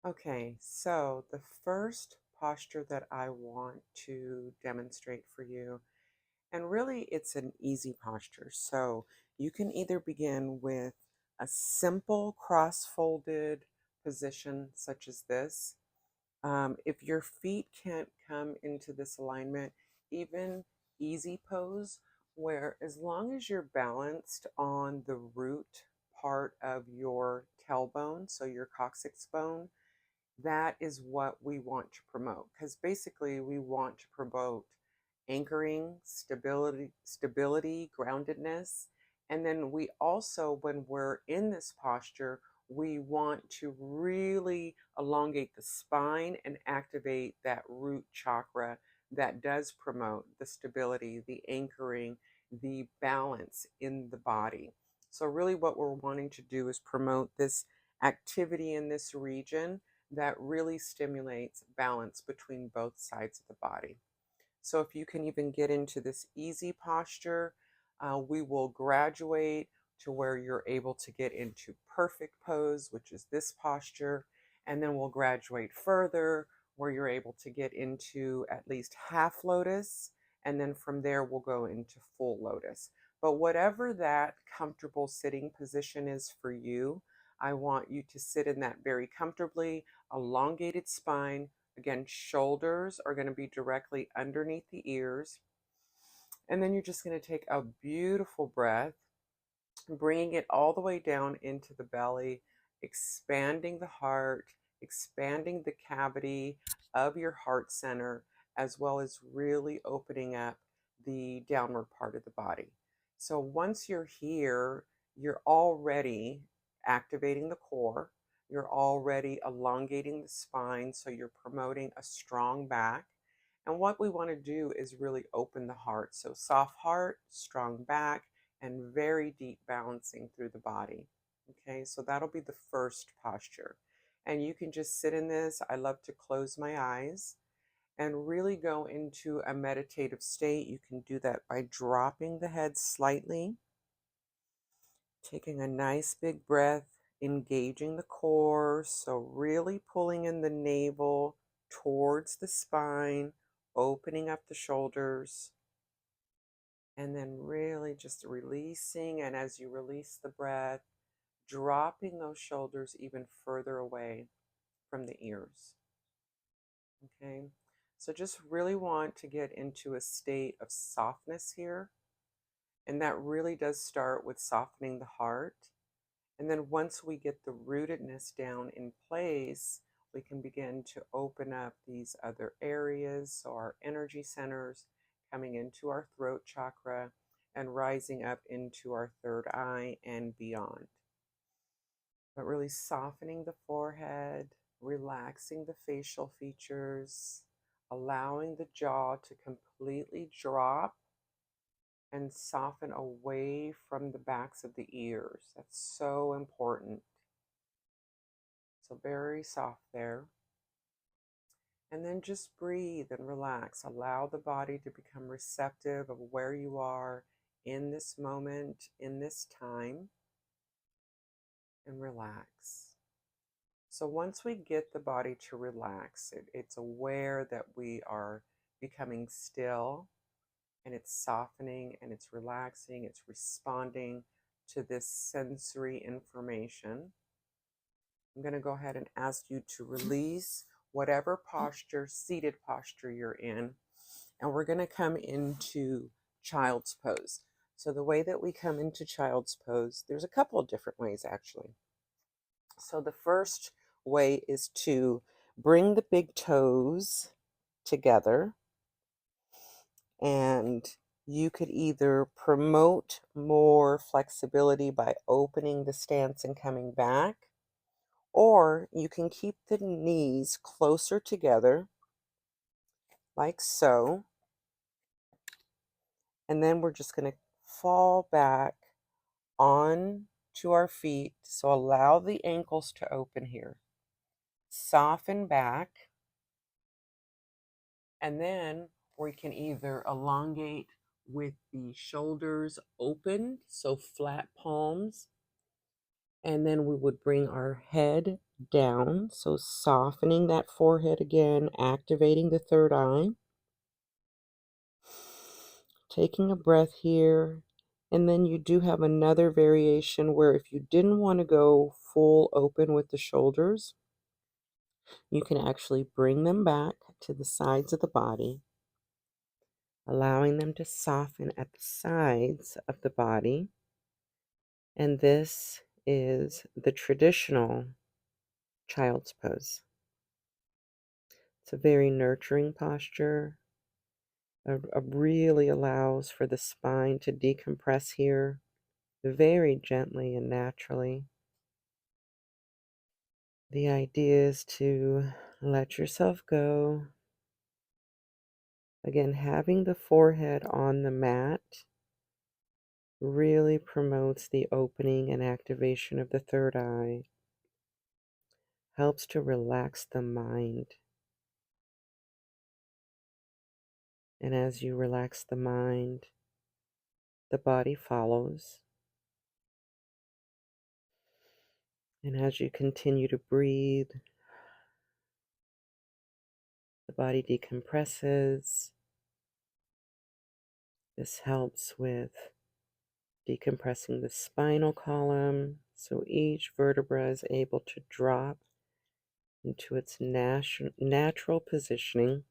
Okay, so the first posture that I want to demonstrate for you, and really it's an easy posture. So you can either begin with a simple cross-folded position such as this. If your feet can't come into this alignment, even easy pose, where as long as you're balanced on the root part of your tailbone, so your coccyx bone, that is what we want to promote, because basically we want to promote anchoring, stability, groundedness. And then we also, when we're in this posture, we want to really elongate the spine and activate that root chakra that does promote the stability, the anchoring, the balance in the body. So really what we're wanting to do is promote this activity in this region that really stimulates balance between both sides of the body. So if you can even get into this easy posture, we will graduate to where you're able to get into perfect pose, which is this posture. And then we'll graduate further where you're able to get into at least half lotus. And then from there, we'll go into full lotus. But whatever that comfortable sitting position is for you, I want you to sit in that very comfortably, elongated spine. Again, shoulders are going to be directly underneath the ears. And then you're just going to take a beautiful breath, bringing it all the way down into the belly, expanding the heart, expanding the cavity of your heart center, as well as really opening up the downward part of the body. So once you're here, you're already activating the core. You're already elongating the spine, so you're promoting a strong back. And what we want to do is really open the heart. So soft heart, strong back, and very deep balancing through the body. Okay, so that'll be the first posture. And you can just sit in this. I love to close my eyes and really go into a meditative state. You can do that by dropping the head slightly, taking a nice big breath, engaging the core. So, really pulling in the navel towards the spine, opening up the shoulders, and then really just releasing. And as you release the breath, dropping those shoulders even further away from the ears. Okay, so just really want to get into a state of softness here. And that really does start with softening the heart. And then once we get the rootedness down in place, we can begin to open up these other areas. So our energy centers coming into our throat chakra and rising up into our third eye and beyond. But really softening the forehead, relaxing the facial features, allowing the jaw to completely drop and soften away from the backs of the ears. That's so important. So very soft there. And then just breathe and relax. Allow the body to become receptive of where you are in this moment, in this time, and relax. So once we get the body to relax, it's aware that we are becoming still, and it's softening and it's relaxing, it's responding to this sensory information. I'm going to go ahead and ask you to release whatever posture, seated posture you're in, and we're going to come into child's pose. So the way that we come into child's pose, there's a couple of different ways actually. So the first way is to bring the big toes together, and you could either promote more flexibility by opening the stance and coming back, or you can keep the knees closer together, like so. And then we're just going to fall back on to our feet. So allow the ankles to open here. Soften back. And then we can either elongate with the shoulders open, so flat palms, And then we would bring our head down. So softening that forehead again, activating the third eye. Taking a breath here. And then you do have another variation where if you didn't want to go full open with the shoulders, you can actually bring them back to the sides of the body, allowing them to soften at the sides of the body. And this is the traditional child's pose. It's a very nurturing posture. Really allows for the spine to decompress here very gently and naturally. The idea is to let yourself go. Again, having the forehead on the mat really promotes the opening and activation of the third eye, helps to relax the mind. And as you relax the mind, the body follows. And as you continue to breathe, the body decompresses. This helps with decompressing the spinal column, so each vertebra is able to drop into its natural positioning.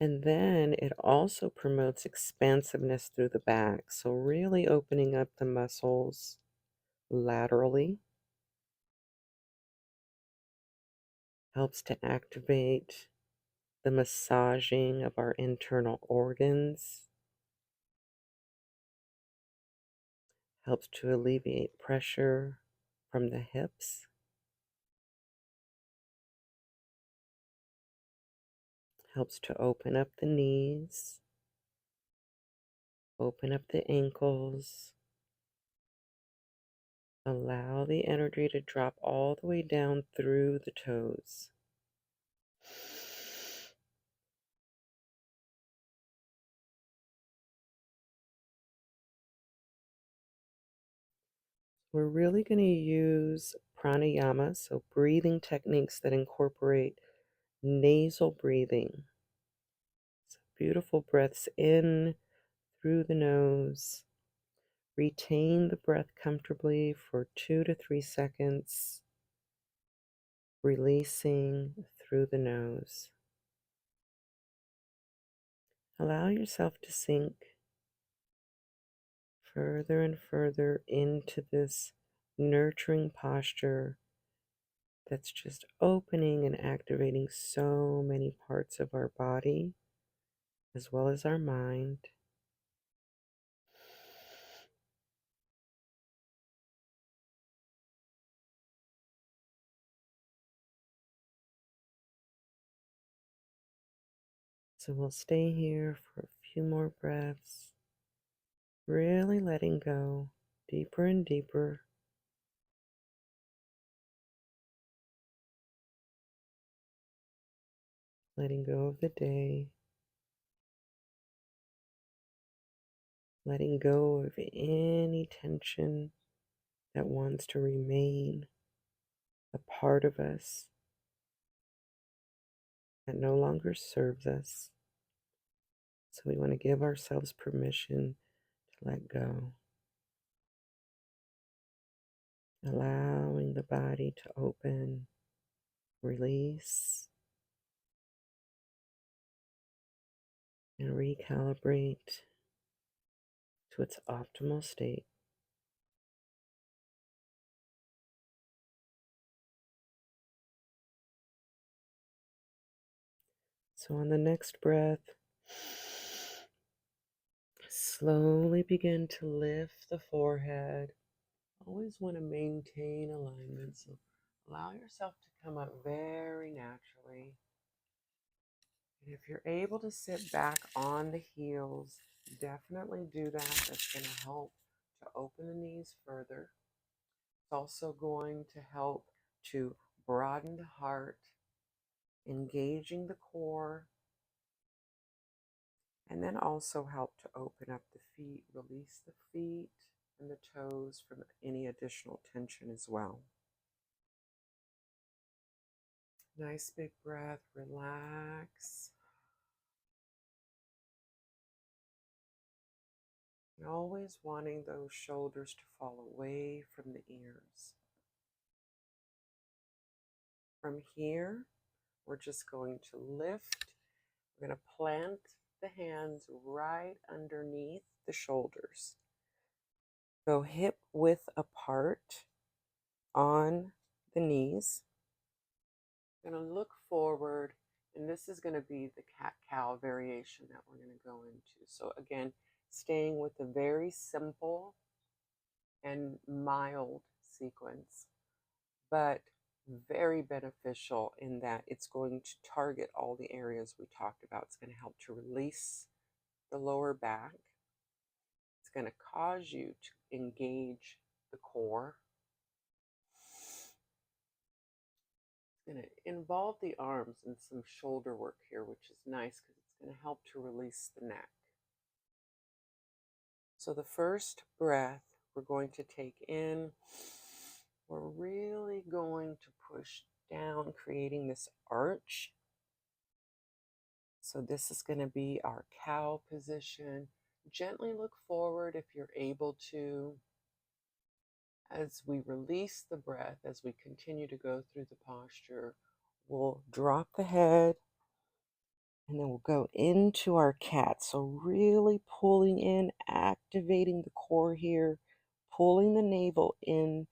And then it also promotes expansiveness through the back, so really opening up the muscles laterally. Helps to activate the massaging of our internal organs. Helps to alleviate pressure from the hips. Helps to open up the knees, open up the ankles, allow the energy to drop all the way down through the toes. We're really going to use pranayama, so breathing techniques that incorporate nasal breathing. So beautiful breaths in through the nose. Retain the breath comfortably for 2 to 3 seconds, releasing through the nose. Allow yourself to sink further and further into this nurturing posture that's just opening and activating so many parts of our body as well as our mind. So we'll stay here for a few more breaths, really letting go deeper and deeper. Letting go of the day, letting go of any tension that wants to remain a part of us that no longer serves us. So we want to give ourselves permission to let go, allowing the body to open, release, and recalibrate to its optimal state. So on the next breath, slowly begin to lift the forehead. Always want to maintain alignment, so allow yourself to come up very naturally. And if you're able to sit back on the heels, definitely do that. That's going to help to open the knees further. It's also going to help to broaden the heart, engaging the core, and then also help to open up the feet, release the feet, and the toes from any additional tension as well. Nice big breath, relax. And always wanting those shoulders to fall away from the ears. From here, we're just going to lift. We're going to plant the hands right underneath the shoulders. Go hip width apart on the knees. Going to look forward, and this is going to be the cat-cow variation that we're going to go into. So again, staying with a very simple and mild sequence, but very beneficial in that it's going to target all the areas we talked about. It's going to help to release the lower back. It's going to cause you to engage the core. It's going to involve the arms and some shoulder work here, which is nice because it's going to help to release the neck. So the first breath we're going to take in, we're really going to push down, creating this arch. So this is going to be our cow position. Gently look forward if you're able to. As we release the breath, as we continue to go through the posture, we'll drop the head and then we'll go into our cat. So really pulling in, activating the core here, pulling the navel in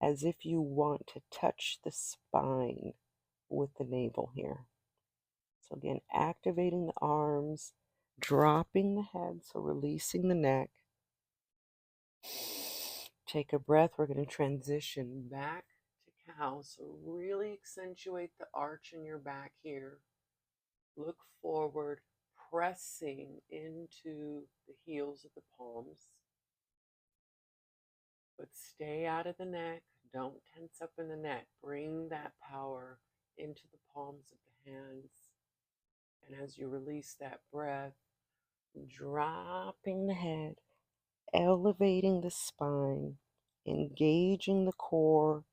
as if you want to touch the spine with the navel here. So again, activating the arms, dropping the head, so releasing the neck. Take a breath. We're going to transition back to cow. So really accentuate the arch in your back here. Look forward, pressing into the heels of the palms. But stay out of the neck. Don't tense up in the neck. Bring that power into the palms of the hands. And as you release that breath, dropping the head, elevating the spine, engaging the core,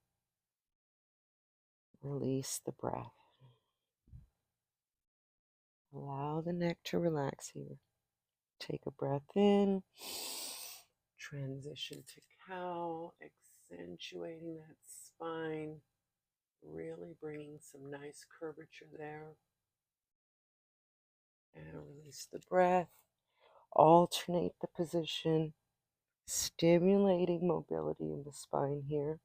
release the breath. Allow the neck to relax here. Take a breath in, transition to cow, accentuating that spine, really bringing some nice curvature there. And release the breath. Alternate the position, stimulating mobility in the spine here.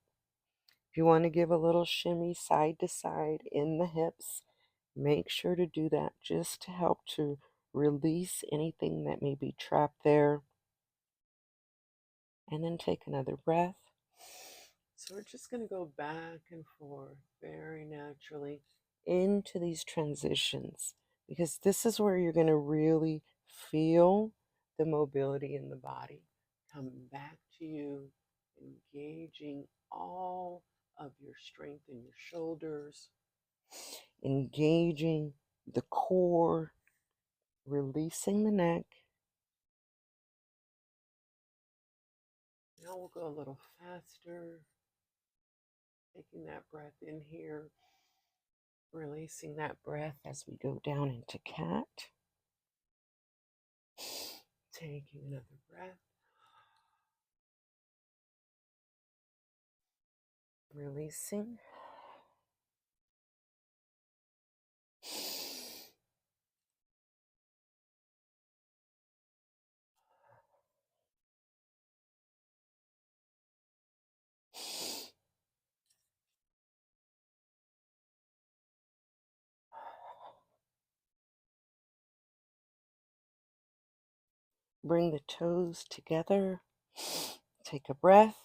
If you want to give a little shimmy side to side in the hips, make sure to do that just to help to release anything that may be trapped there. And then take another breath. So we're just going to go back and forth very naturally into these transitions, because this is where you're going to really feel the mobility in the body come back to you, engaging all of your strength in your shoulders, engaging the core, releasing the neck. Now we'll go a little faster, taking that breath in here, releasing that breath as we go down into cat. Taking another breath. Releasing. Bring the toes together. Take a breath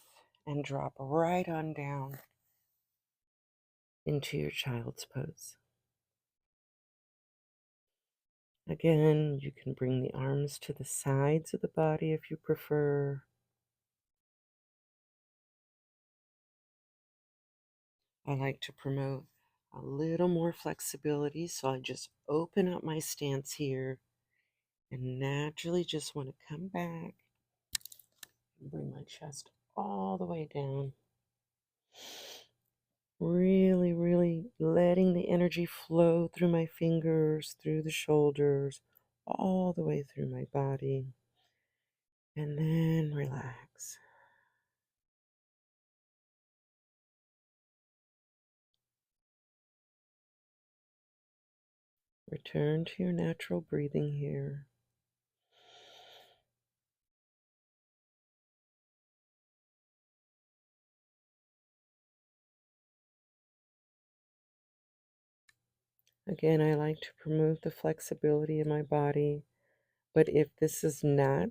and drop right on down into your child's pose. Again, you can bring the arms to the sides of the body if you prefer. I like to promote a little more flexibility, so I just open up my stance here and naturally just want to come back Bring my chest all the way down. Really, really letting the energy flow through my fingers, through the shoulders, all the way through my body. And then relax. Return to your natural breathing here. Again, I like to promote the flexibility in my body, but if this is not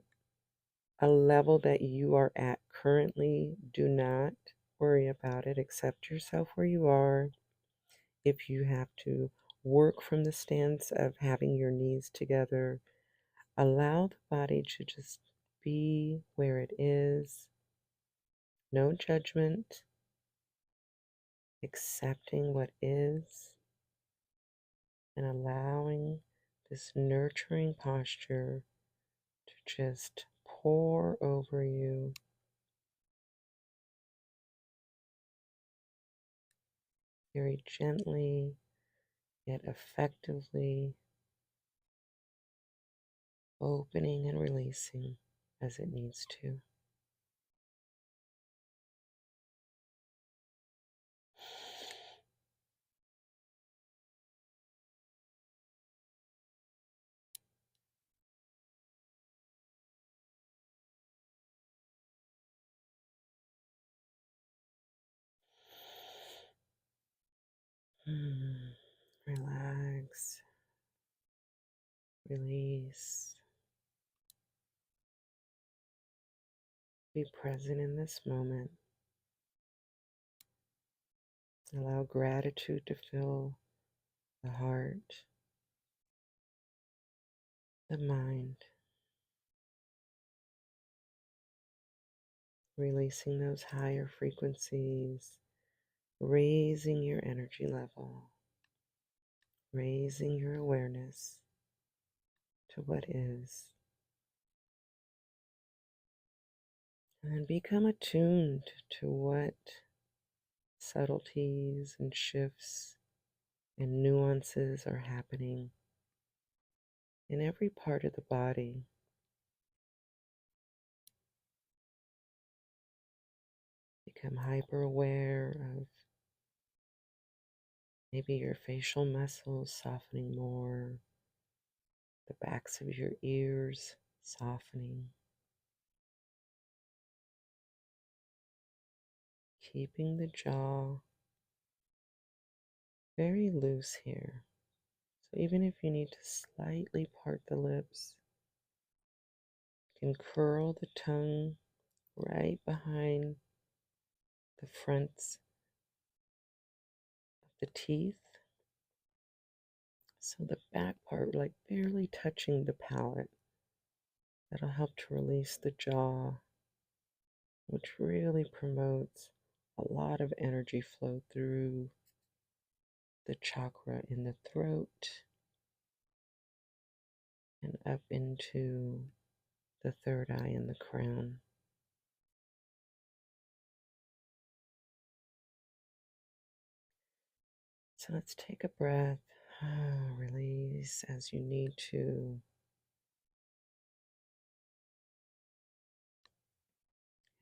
a level that you are at currently, do not worry about it. Accept yourself where you are. If you have to work from the stance of having your knees together, allow the body to just be where it is. No judgment, accepting what is, and allowing this nurturing posture to just pour over you, very gently yet effectively, opening and releasing as it needs to. Relax, release, be present in this moment. Allow gratitude to fill the heart, the mind, releasing those higher frequencies, raising your energy level, raising your awareness to what is, and then become attuned to what subtleties and shifts and nuances are happening in every part of the body. Become hyper aware of maybe your facial muscles softening more, the backs of your ears softening, keeping the jaw very loose here. So even if you need to slightly part the lips, you can curl the tongue right behind the fronts of the teeth. So the back part, like barely touching the palate, that'll help to release the jaw, which really promotes a lot of energy flow through the chakra in the throat and up into the third eye and the crown. So let's take a breath, release as you need to.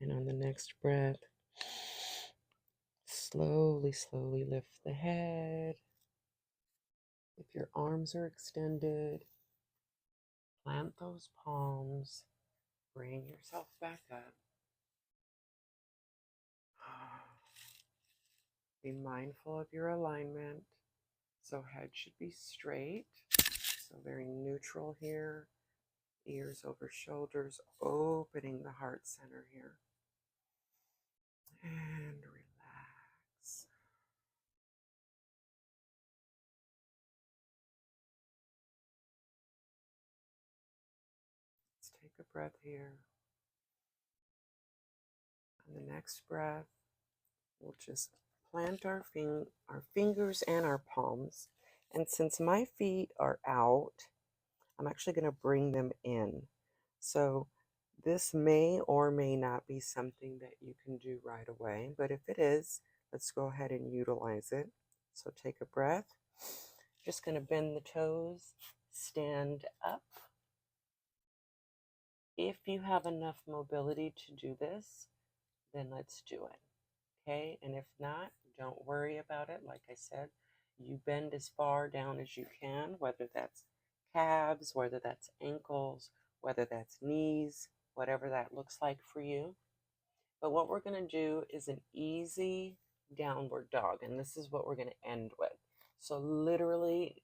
And on the next breath, slowly, slowly lift the head. If your arms are extended, plant those palms, bring yourself back up. Be mindful of your alignment. So head should be straight. So very neutral here. Ears over shoulders, opening the heart center here. And relax. Let's take a breath here. On the next breath, we'll just plant our fingers and our palms. And since my feet are out, I'm actually going to bring them in. So This may or may not be something that you can do right away, but if it is, let's go ahead and utilize it. So take a breath. Just going to bend the toes, stand up. If you have enough mobility to do this, then let's do it. Okay, and if not, don't worry about it. Like I said, you bend as far down as you can, whether that's calves, whether that's ankles, whether that's knees, whatever that looks like for you. But what we're going to do is an easy downward dog, and this is what we're going to end with. So literally,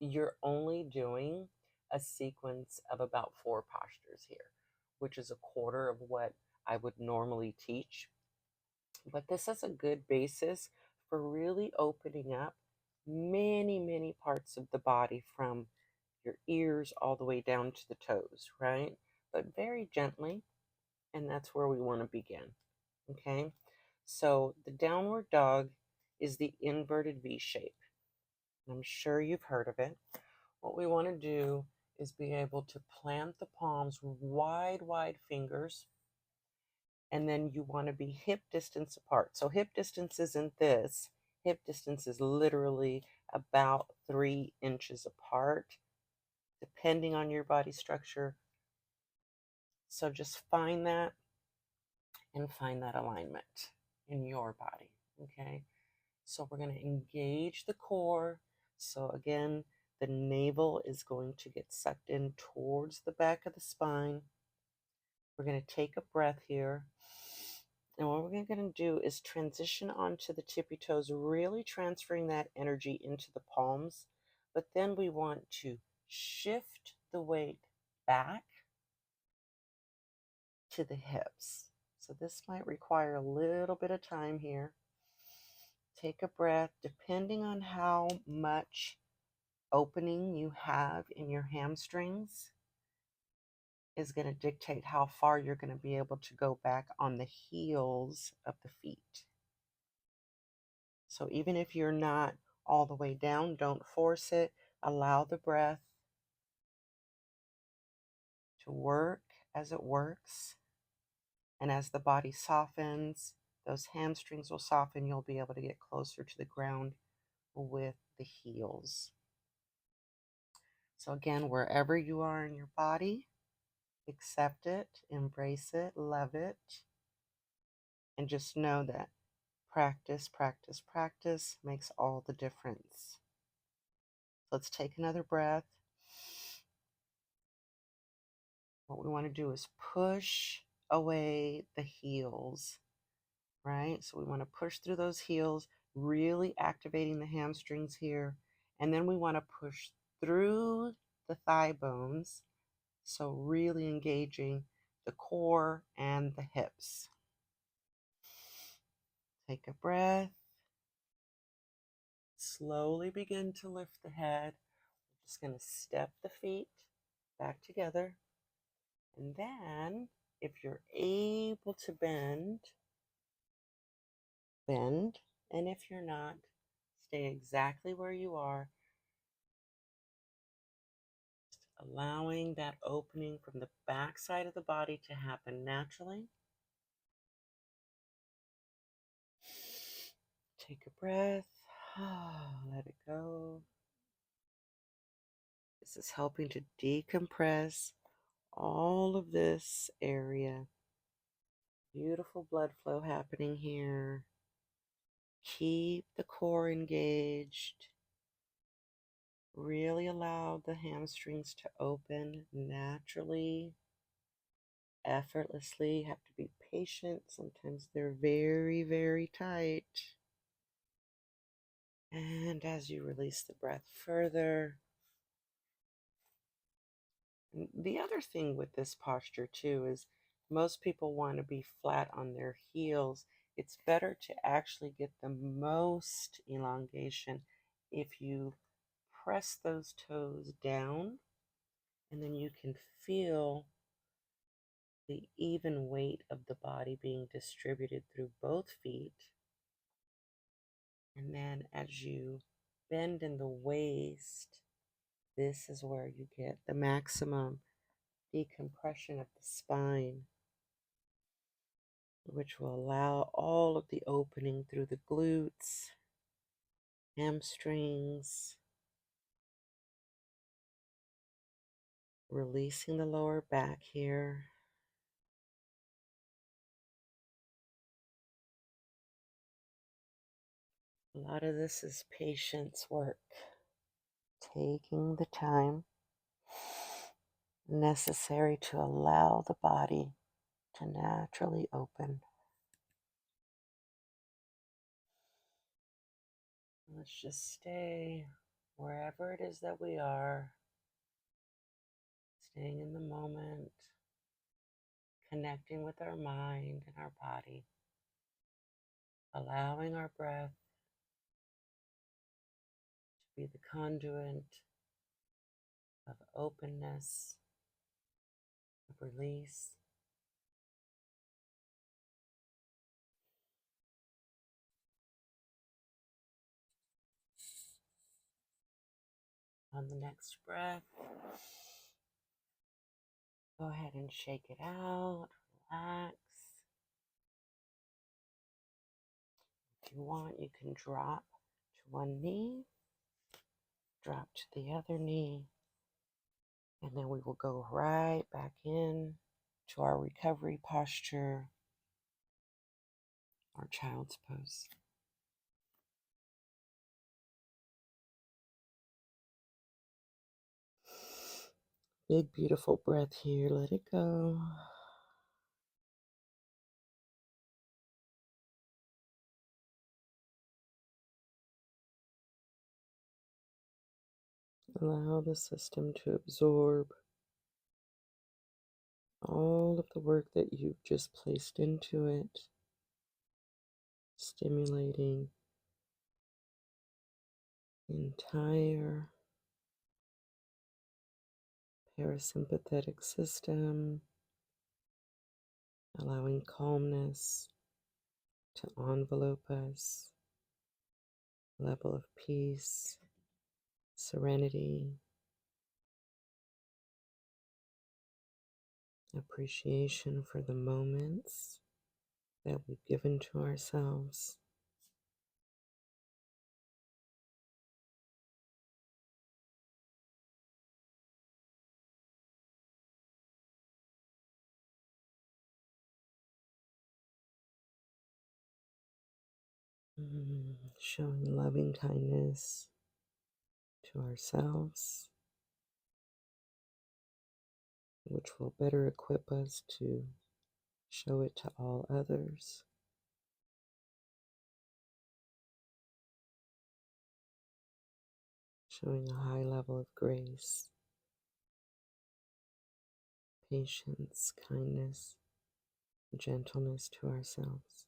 you're only doing a sequence of about 4 postures here, which is a quarter of what I would normally teach. But this is a good basis for really opening up many, many parts of the body from your ears all the way down to the toes, right? But very gently, and that's where we want to begin. Okay, so the downward dog is the inverted V shape. I'm sure you've heard of it. What we want to do is be able to plant the palms wide, wide fingers, and then you want to be hip distance apart. So hip distance isn't this. Hip distance is literally about 3 inches apart, depending on your body structure. So just find that and find that alignment in your body, okay? So we're going to engage the core. So again, the navel is going to get sucked in towards the back of the spine. We're going to take a breath here. And what we're going to do is transition onto the tippy toes, really transferring that energy into the palms. But then we want to shift the weight back to the hips. So this might require a little bit of time here. Take a breath, depending on how much opening you have in your hamstrings is going to dictate how far you're going to be able to go back on the heels of the feet. So even if you're not all the way down, don't force it. Allow the breath to work as it works. And as the body softens, those hamstrings will soften. You'll be able to get closer to the ground with the heels. So again, wherever you are in your body, accept it, embrace it, love it, and just know that practice, practice, practice makes all the difference. Let's take another breath. What we want to do is push away the heels, right? So we want to push through those heels, really activating the hamstrings here. And then we want to push through the thigh bones. So really engaging the core and the hips. Take a breath. Slowly begin to lift the head. We're just going to step the feet back together. And then, if you're able to bend, bend. And if you're not, stay exactly where you are. Just allowing that opening from the back side of the body to happen naturally. Take a breath. Let it go. This is helping to decompress all of this area. Beautiful blood flow happening here. Keep the core engaged. Really allow the hamstrings to open naturally, effortlessly. You have to be patient. Sometimes they're very, very tight. And as you release the breath further, the other thing with this posture too is most people want to be flat on their heels. It's better to actually get the most elongation if you press those toes down, and then you can feel the even weight of the body being distributed through both feet. And then as you bend in the waist, this is where you get the maximum decompression of the spine, which will allow all of the opening through the glutes, hamstrings, releasing the lower back here. A lot of this is patience work, taking the time necessary to allow the body to naturally open. Let's just stay wherever it is that we are, staying in the moment, connecting with our mind and our body, allowing our breath to be the conduit of openness, of release. On the next breath, go ahead and shake it out, relax. If you want, you can drop to one knee, drop to the other knee, and then we will go right back in to our recovery posture, our child's pose. Big, beautiful breath here. Let it go. Allow the system to absorb all of the work that you've just placed into it, stimulating the entire parasympathetic system, allowing calmness to envelope us, level of peace, serenity, appreciation for the moments that we've given to ourselves. Showing loving kindness to ourselves, which will better equip us to show it to all others. Showing a high level of grace, patience, kindness, gentleness to ourselves.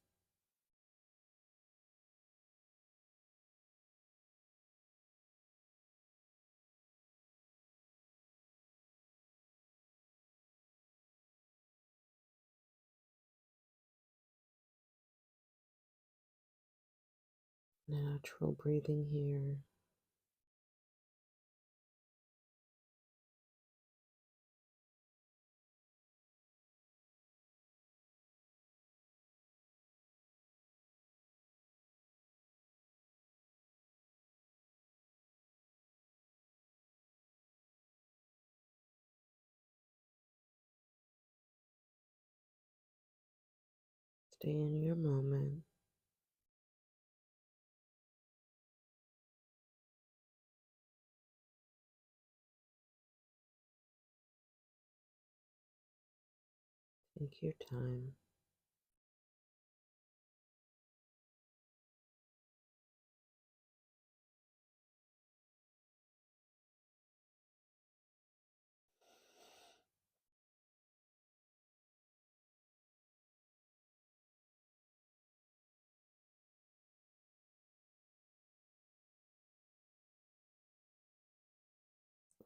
Natural breathing here. Stay in your moment. Take your time.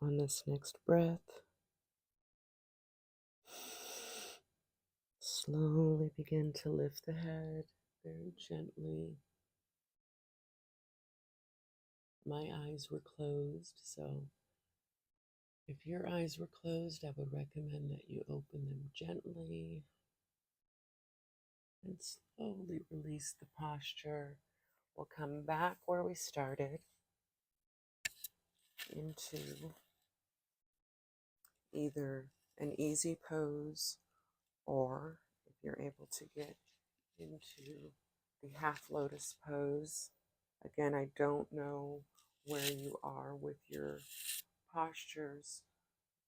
On this next breath, slowly begin to lift the head very gently. My eyes were closed, so If your eyes were closed, I would recommend that you open them gently and slowly release the posture. We'll come back where we started into either an easy pose, or if you're able to get into the half lotus pose. Again, I don't know where you are with your postures,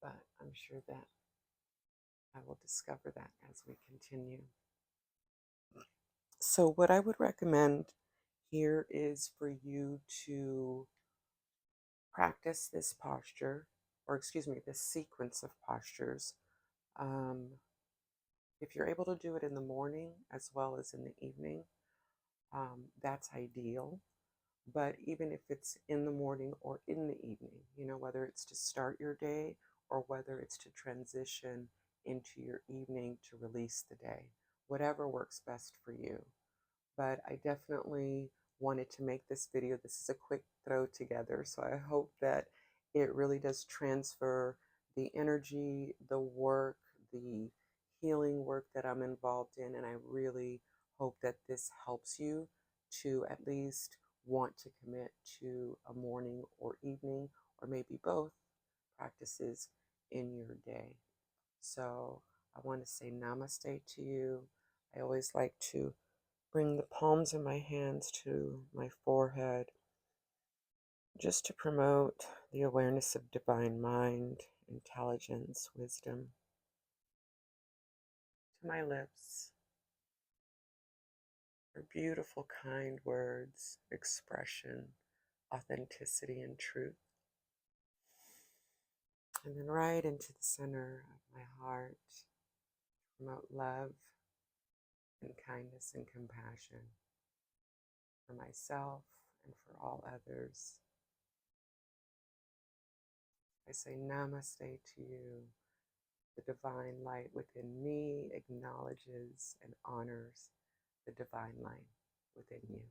but I'm sure that I will discover that as we continue. So, what I would recommend here is for you to practice this posture, or excuse me, this sequence of postures. Um, if you're able to do it in the morning as well as in the evening, that's ideal. But even if it's in the morning or in the evening, whether it's to start your day or whether it's to transition into your evening to release the day, whatever works best for you. But I definitely wanted to make this video. This is a quick throw together, so I hope that it really does transfer the energy, the work, the healing work that I'm involved in, and I really hope that this helps you to at least want to commit to a morning or evening, or maybe both practices in your day. So I want to say namaste to you. I always like to bring the palms of my hands to my forehead just to promote the awareness of divine mind, intelligence, wisdom. To my lips are beautiful, kind words, expression, authenticity, and truth. And then right into the center of my heart, promote love and kindness and compassion for myself and for all others. I say namaste to you. The divine light within me acknowledges and honors the divine light within you.